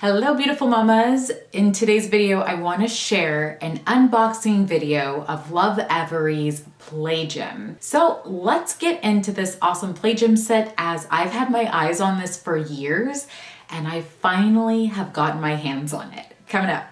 Hello beautiful mamas. In today's video, I want to share an unboxing video of Lovevery's Play Gym. So let's get into this awesome Play Gym set, as I've had my eyes on this for years and I finally have gotten my hands on it. Coming up.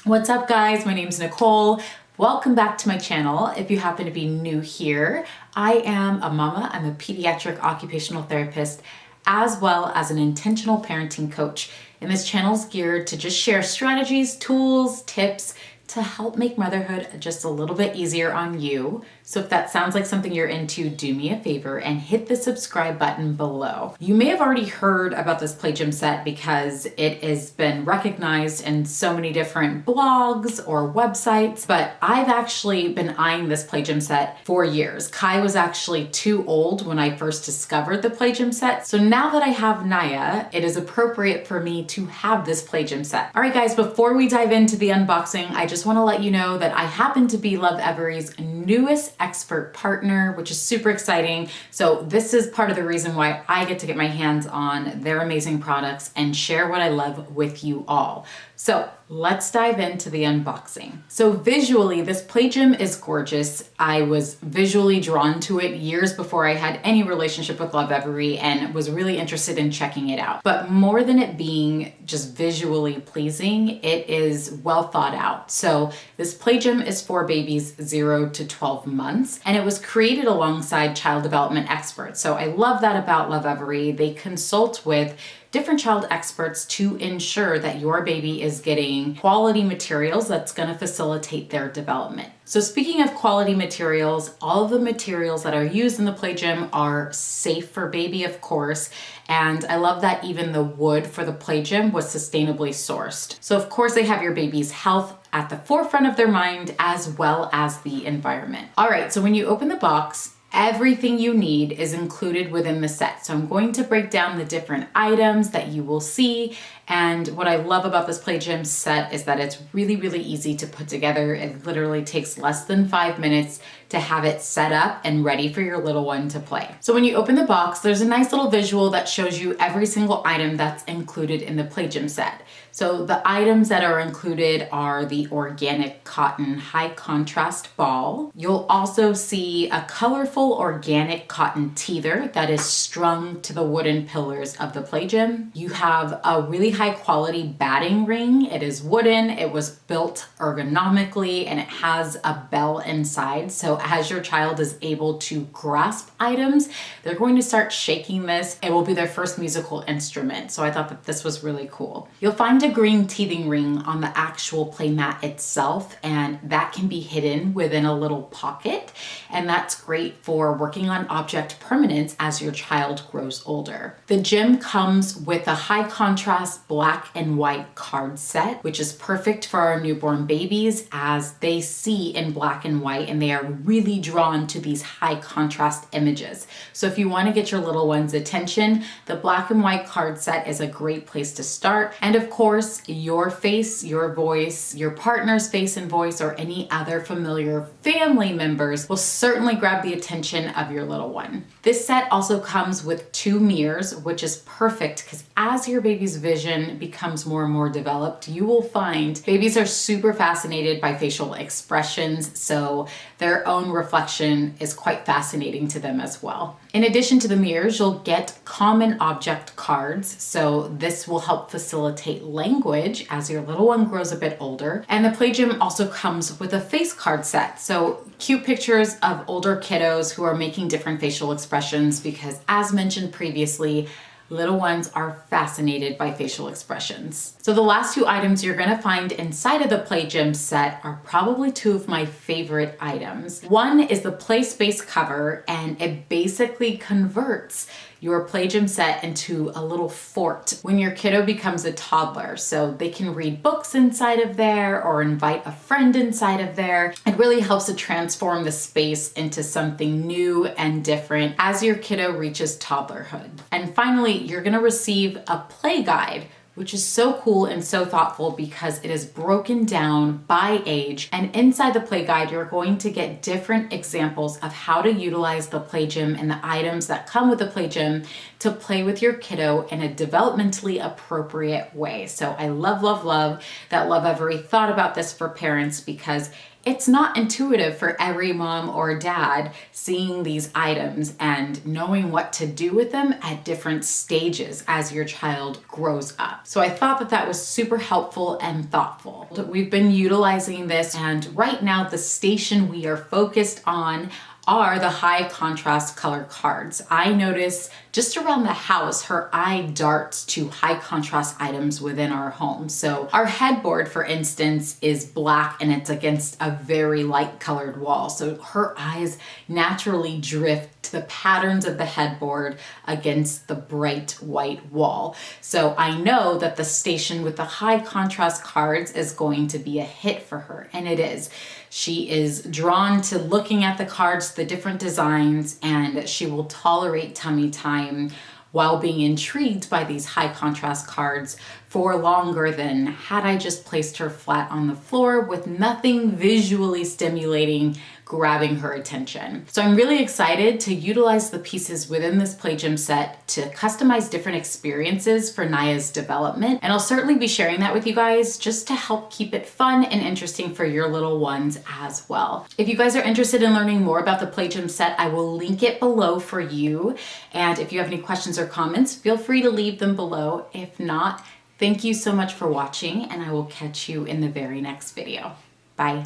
What's up guys? My name's Nicole. Welcome back to my channel. If you happen to be new here, I am a mama. I'm a pediatric occupational therapist, as well as an intentional parenting coach. And this channel is geared to just share strategies, tools, tips to help make motherhood just a little bit easier on you. So if that sounds like something you're into, do me a favor and hit the subscribe button below. You may have already heard about this Play Gym set because it has been recognized in so many different blogs or websites, but I've actually been eyeing this Play Gym set for years. Kai was actually too old when I first discovered the Play Gym set. So now that I have Naya, it is appropriate for me to have this Play Gym set. All right guys, before we dive into the unboxing, I just want to let you know that I happen to be Lovevery's newest expert partner, which is super exciting. So this is part of the reason why I get to get my hands on their amazing products and share what I love with you all. So let's dive into the unboxing. So visually, this Play Gym is gorgeous. I was visually drawn to it years before I had any relationship with Lovevery and was really interested in checking it out. But more than it being just visually pleasing, it is well thought out. So this Play Gym is for babies 0 to 12 months, and it was created alongside child development experts. So I love that about Lovevery. They consult with different child experts to ensure that your baby is getting quality materials that's going to facilitate their development. So speaking of quality materials, all of the materials that are used in the Play Gym are safe for baby, of course. And I love that even the wood for the Play Gym was sustainably sourced. So of course they have your baby's health at the forefront of their mind, as well as the environment. All right, so when you open the box, everything you need is included within the set. So I'm going to break down the different items that you will see. And what I love about this Play Gym set is that it's really, really easy to put together. It literally takes less than 5 minutes to have it set up and ready for your little one to play. So when you open the box, there's a nice little visual that shows you every single item that's included in the Play Gym set. So the items that are included are the organic cotton high contrast ball. You'll also see a colorful organic cotton teether that is strung to the wooden pillars of the Play Gym. You have a really high quality batting ring. It is wooden, it was built ergonomically, and it has a bell inside. So as your child is able to grasp items, they're going to start shaking this. It will be their first musical instrument. So I thought that this was really cool. You'll find a green teething ring on the actual play mat itself, and that can be hidden within a little pocket. And that's great for working on object permanence as your child grows older. The gym comes with a high contrast black and white card set, which is perfect for our newborn babies as they see in black and white and they are really drawn to these high contrast images. So if you want to get your little one's attention, the black and white card set is a great place to start. And of course, your face, your voice, your partner's face and voice, or any other familiar family members will certainly grab the attention of your little one. This set also comes with 2 mirrors, which is perfect because as your baby's vision becomes more and more developed, you will find babies are super fascinated by facial expressions, so their own reflection is quite fascinating to them as well. In addition to the mirrors, you'll get common object cards, so this will help facilitate language as your little one grows a bit older. And the Play Gym also comes with a face card set, so cute pictures of older kiddos who are making different facial expressions because, as mentioned previously, little ones are fascinated by facial expressions. So the last 2 items you're gonna find inside of the Play Gym set are probably 2 of my favorite items. One is the Play Space cover, and it basically converts your Play Gym set into a little fort when your kiddo becomes a toddler. So they can read books inside of there or invite a friend inside of there. It really helps to transform the space into something new and different as your kiddo reaches toddlerhood. And finally, you're gonna receive a play guide which is so cool and so thoughtful because it is broken down by age. And inside the play guide, you're going to get different examples of how to utilize the play gym and the items that come with the play gym to play with your kiddo in a developmentally appropriate way. So I love, love, love that Lovevery thought about this for parents, because it's not intuitive for every mom or dad seeing these items and knowing what to do with them at different stages as your child grows up. So I thought that that was super helpful and thoughtful. We've been utilizing this, and right now the station we are focused on are the high contrast color cards. I notice just around the house, her eye darts to high contrast items within our home. So our headboard, for instance, is black and it's against a very light colored wall. So her eyes naturally drift to the patterns of the headboard against the bright white wall. So I know that the station with the high contrast cards is going to be a hit for her, and it is. She is drawn to looking at the cards, the different designs, and she will tolerate tummy time while being intrigued by these high contrast cards for longer than had I just placed her flat on the floor with nothing visually stimulating grabbing her attention. So I'm really excited to utilize the pieces within this play gym set to customize different experiences for Naya's development. And I'll certainly be sharing that with you guys just to help keep it fun and interesting for your little ones as well. If you guys are interested in learning more about the play gym set, I will link it below for you. And if you have any questions or comments, feel free to leave them below. If not, thank you so much for watching, and I will catch you in the very next video. Bye.